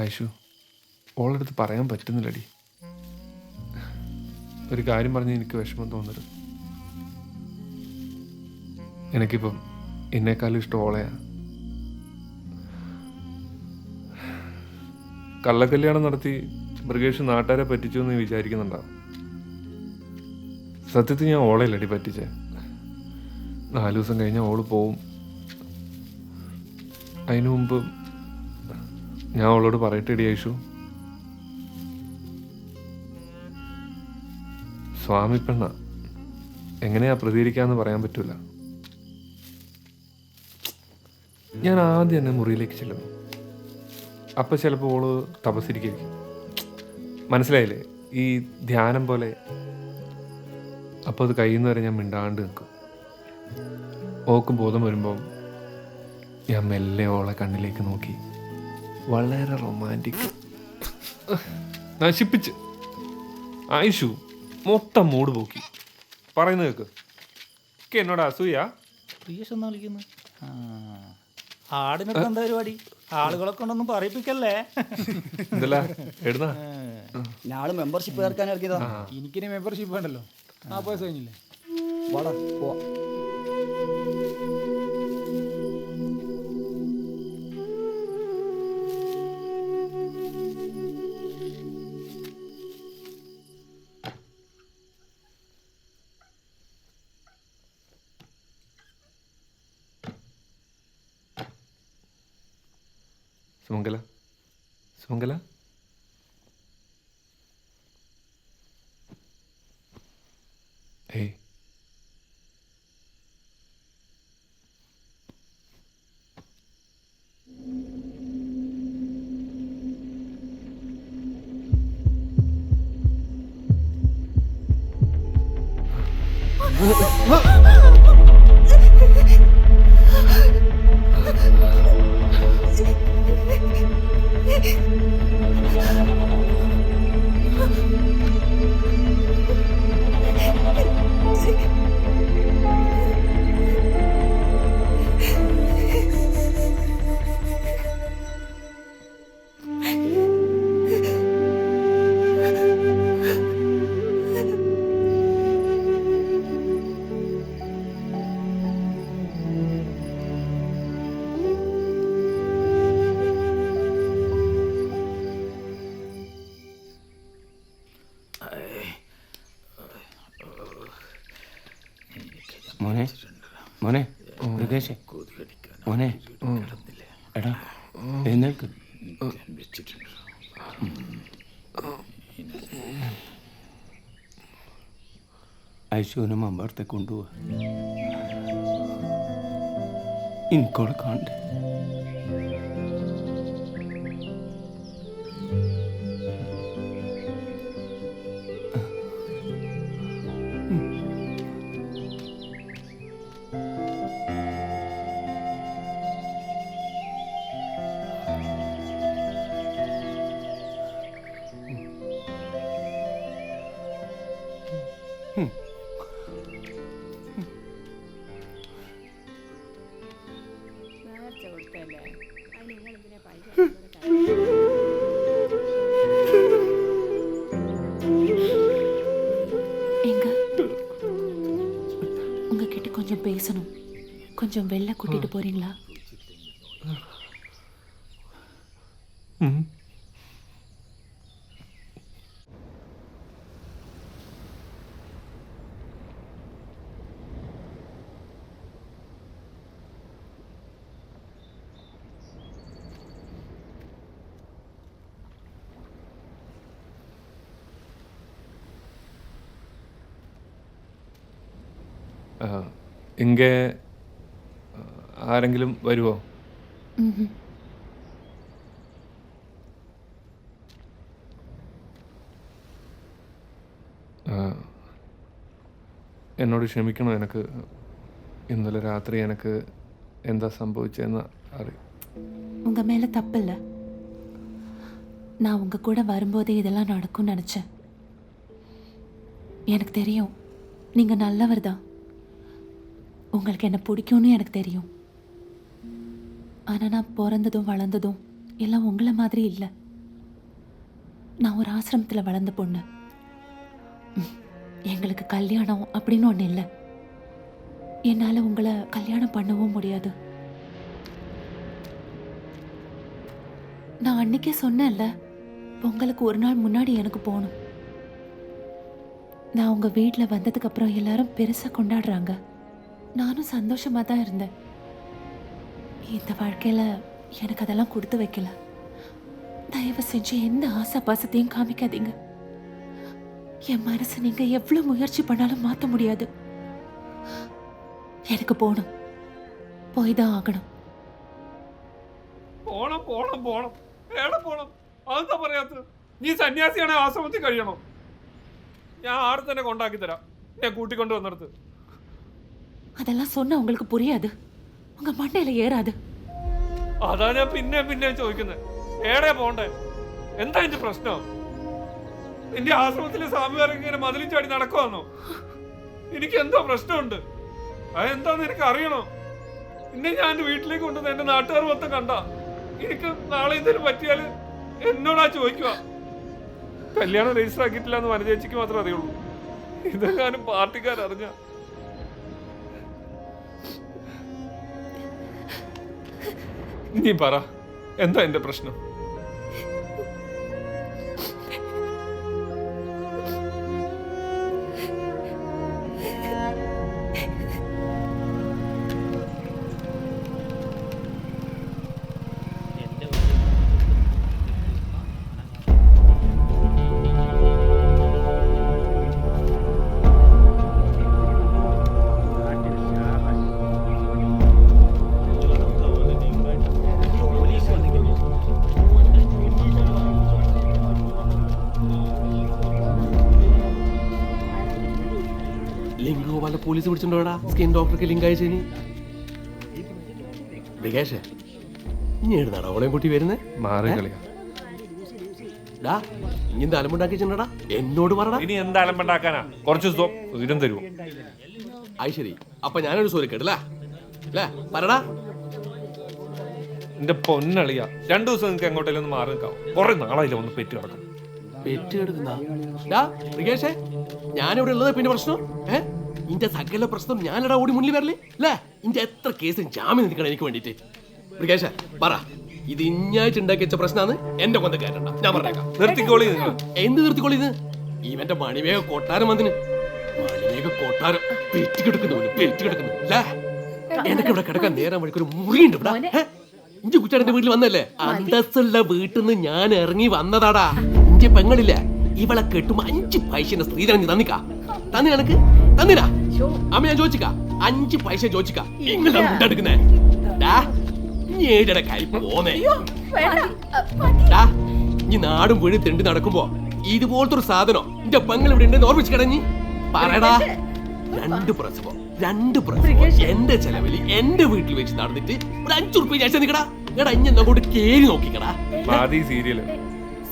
ഐഷു, ഓളടുത്ത് പറയാൻ പറ്റുന്നില്ലടി. ഒരു കാര്യം പറഞ്ഞ് എനിക്ക് വിഷമം തോന്നരുത്. എനിക്കിപ്പം എന്നെക്കാളും ഇഷ്ടം ഓളയാ. കള്ളക്കല്യാണം നടത്തി മൃഗേഷ് നാട്ടുകാരെ പറ്റിച്ചു എന്ന് വിചാരിക്കുന്നുണ്ടാവും. സത്യത്തിൽ ഞാൻ ഓളയല്ലടി പറ്റിച്ചേ. 4 ദിവസം കഴിഞ്ഞാൽ ഓള് പോവും. അതിനു മുമ്പ് ഞാൻ അവളോട് പറയട്ടെടി ഐഷു. സ്വാമി പെണ്ണ, എങ്ങനെയാ പ്രതികരിക്കാന്ന് പറയാൻ പറ്റൂല. ഞാൻ ആദ്യം തന്നെ മുറിയിലേക്ക് ചെല്ലുന്നു. അപ്പം ചിലപ്പോൾ ഓള് തപസ്സിരിക്കും. മനസ്സിലായില്ലേ? ഈ ധ്യാനം പോലെ. അപ്പോൾ അത് കഴിയുന്നവരെ ഞാൻ മിണ്ടാണ്ട് നിൽക്കും. ഓക്ക് ബോധം വരുമ്പം ഞാൻ മെല്ലെ ഓളെ കണ്ണിലേക്ക് നോക്കി വളരെ റൊമാൻറ്റിക് നശിപ്പിച്ച് ആയിഷു മൊത്തം മൂട് പോക്കി. പറയുന്നത് കേക്ക്. എന്നോട് അസൂയ? ആടിനൊക്കെ എന്താ പരിപാടി? ആളുകളെ കൊണ്ടൊന്നും പറയിപ്പിക്കല്ലേ. എന്തല്ല എഴുതാ? ഞാള് മെമ്പർഷിപ്പ് ചേർക്കാൻ ഇറക്കിയതാ. എനിക്കിനി മെമ്പർഷിപ്പ് വേണ്ടല്ലോ. 40 വയസ്സ് കഴിഞ്ഞില്ലേ? വാടാ പോവാ. സുമംഗല, സുമംഗല, ഏയ് മോനെ, മോനെ, മൃഗേഷേ, മോനെ, എടാ എഴുന്നേൽക്ക്. ഐശുവിനെ മമ്പറത്തെ കൊണ്ടുപോവാ. എനിക്കോടെ കാണണ്ടേ. உங்ககிட்ட கொஞ்சம் பேசணும். கொஞ்சம் வெளில கூட்டிட்டு போறீங்களா? ഇங்கே ആരെങ്കിലും വരുമോ? എന്നോട് ക്ഷമിക്കണം. എനിക്ക് ഇന്നലെ രാത്രി എനിക്ക് എന്താ സംഭവിച്ചതെന്ന് അറിയാം. உங்க மேல தப்பு இல்லை. நான் உங்க கூட வரும்போதே இதெல்லாம் நடக்கும்னு நினச்சேன். எனக்கு தெரியும் நீங்கள் நல்லவர் தான். உங்களுக்கு என்ன பிடிக்கும்னு எனக்கு தெரியும். ஆனால் நான் பிறந்ததும் வளர்ந்ததும் எல்லாம் உங்களை மாதிரி இல்லை. நான் ஒரு ஆசிரமத்தில் வளர்ந்த பொண்ணு. எங்களுக்கு கல்யாணம் அப்படின்னு ஒன்று இல்லை. என்னால் உங்களை கல்யாணம் பண்ணவும் முடியாது. நான் அன்னைக்கே சொன்னேன்ல, பொங்கலுக்கு ஒரு நாள் முன்னாடி எனக்கு போகணும். நான் உங்கள் வீட்டில் வந்ததுக்கப்புறம் எல்லாரும் பெருசாக கொண்டாடுறாங்க. நானும் சந்தோஷமாக தான் இருந்தேன். இந்த வாழ்க்கையில் எனக்கு அதெல்லாம் கொடுத்து வைக்கல. தயவு செஞ்சு எந்த ஆசை பாசத்தையும் காமிக்காதீங்க. என் மனசை நீங்கள் எவ்வளோ முயற்சி பண்ணாலும் மாற்ற முடியாது. எனக்கு போகணும், போய் தான் ആകണം. പോണം പോണം പോണം എവിടെ പോണം? അതെന്താ പറയാത്തത്? നീ സന്യാസിയാണെ ആശ്രമത്തിൽ കഴിയണം. ഞാൻ ആടെ തന്നെ കൊണ്ടാക്കി തരാം, ഞാൻ കൂട്ടിക്കൊണ്ട് വന്നിടത്ത്. அதெல்லாம் சொன்னா உங்களுக்கு புரியாது, உங்க மண்டையில ஏறாது. അതാ ഞാൻ പിന്നെ ചോദിക്കുന്നത്, എവിടെ പോണ്ടേ? എന്താ എന്റെ പ്രശ്നം? നിന്റെ ആശ്രമത്തിലെ സ്വാമിമാരൊക്കെ ഇങ്ങനെ മതിലും ചാടി നടക്കുവാന്നോ? എനിക്ക് എന്തോ പ്രശ്നമുണ്ട്, അതെന്താന്ന് എനിക്ക് അറിയണോ? ഇന്നെ ഞാൻ എന്റെ വീട്ടിലേക്ക് കൊണ്ടുവന്ന് എന്റെ നാട്ടുകാർ മൊത്തം കണ്ട എനിക്ക് നാളെ എന്തെങ്കിലും പറ്റിയാല് എന്നോടാ ചോദിക്കുക. കല്യാണം രജിസ്റ്റർ ആക്കിയിട്ടില്ല എന്ന് വനചേച്ചിക്ക് മാത്രമേ അറിയുള്ളൂ. ഇതെങ്ങാനും പാർട്ടിക്കാരറിഞ്ഞ നീ പറ, എന്താ എന്റെ പ്രശ്നം? ലിംഗോ വല്ല പോലീസ് പിടിച്ചിട്ടുണ്ടോടാ? സ്കിൻ ഡോക്ടർക്ക് ലിങ്ക് അയച്ചേനി. ബ്രിഗേഷേ, ഇനി എഴുതാടാ ഓളെയും കൂട്ടി വരുന്നേ? മാറി കളിയാ. ഡാ, ഇനി എന്താ അലമ്പുണ്ടാക്കിച്ചിട്ടുണ്ടടാ? എന്നോട് പറടാ. ഇനി എന്താ അലമ്പുണ്ടാക്കാനാ? കുറച്ച് ദിവസം തരുമോ? അത് ശരി, അപ്പൊ ഞാനൊരു സോറി കേട്ടല്ലേ? അല്ലേ പറടാ. എന്റെ പൊന്നളിയാ, 2 ദിവസം നിങ്ങൾക്ക് എങ്ങോട്ടേലും ഒന്ന് മാറി നിൽക്കാം. കുറെ നാളായില്ല ഒന്ന് പെറ്റ് കിടക്കും. പെറ്റ് കിടക്കുന്ന ബ്രിഗേഷേ, ഞാനിവിടെ ഉള്ളത് പിന്നെ പ്രശ്നം ഇന്റെ സകല പ്രശ്നം ഞാനിടാ ഓടി മുന്നിൽ വരല്ലേ? അല്ലേ ഇന്റെ എത്ര കേസും ജാമ്യം നിൽക്കണം എനിക്ക് വേണ്ടിട്ട്. ബ്രിഗേഷേ പറ, ഇത് ഇഞ്ഞായിട്ട് ഉണ്ടാക്കി വെച്ച പ്രശ്നമാണ്. എന്റെ കൊന്ത കയറ്റണ്ട, ഞാൻ പറഞ്ഞേക്കാം. നിർത്തിക്കോളി. എന്ത് നിർത്തിക്കോളി? ഇത് ഇവന്റെ മണിവേഗ കൊട്ടാരം വന്നിന്. മണിവേഗ കൊട്ടാരം പെറ്റ് കിടക്കുന്നു അല്ലേ? എനിക്ക് ഇവിടെ കിടക്കാൻ നേരം വഴിക്കൊരു മുറിയുണ്ട് ഇവിടെ. ഇഞ്ചി കുറ്റാടന്റെ വീട്ടിൽ വന്നല്ലേ? അന്തസ്സുള്ള വീട്ടിൽ നിന്ന് ഞാൻ ഇറങ്ങി വന്നതാടാ. ഇഞ്ചി പെങ്ങളില്ല, ഇവളെ കെട്ടുമ്പോ 5 പൈസന്റെ സ്ത്രീധനം നീ തന്നിക്കാ? തന്നി എനക്ക് തന്നിരാ? അമ്മ ഞാൻ ചോദിച്ചിക്കാ, 5 പൈസ ചോദിച്ചിക്കാ? ഇങ്ങനെ എടുക്കുന്നേ കാര്യം പോന്നേ. ഈ നാടും വീടും തെണ്ടി നടക്കുമ്പോ ഇതുപോലത്തെ ഒരു സാധനം എന്റെ പെങ്ങൾ ഇവിടെ ഉണ്ടെന്ന് ഓർമ്മിച്ച് കിടഞ്ഞി പറയടാ. 2 പ്രസവം എന്റെ ചെലവില് എന്റെ വീട്ടിൽ വെച്ച് നടന്നിട്ട് ഒരു 5 ഉറുപ്പിക ചേച്ചാ നിക്കടാ. എടാ ഇനി എന്നോട് കേറി നോക്കിക്കടാ.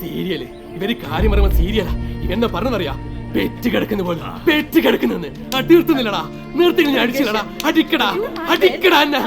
സീരിയല് ഇവര് കാര്യം പറയുമ്പോ സീരിയലാ. ഇവെന്നെ പറഞ്ഞതറിയാ? പെറ്റ് കിടക്കുന്ന പോലെ പെറ്റ് കിടക്കുന്നെന്ന്. നിർത്തുന്നില്ലടാ, നിർത്തി അടിച്ചില്ലടാ. അടിക്കടാ എന്നെ.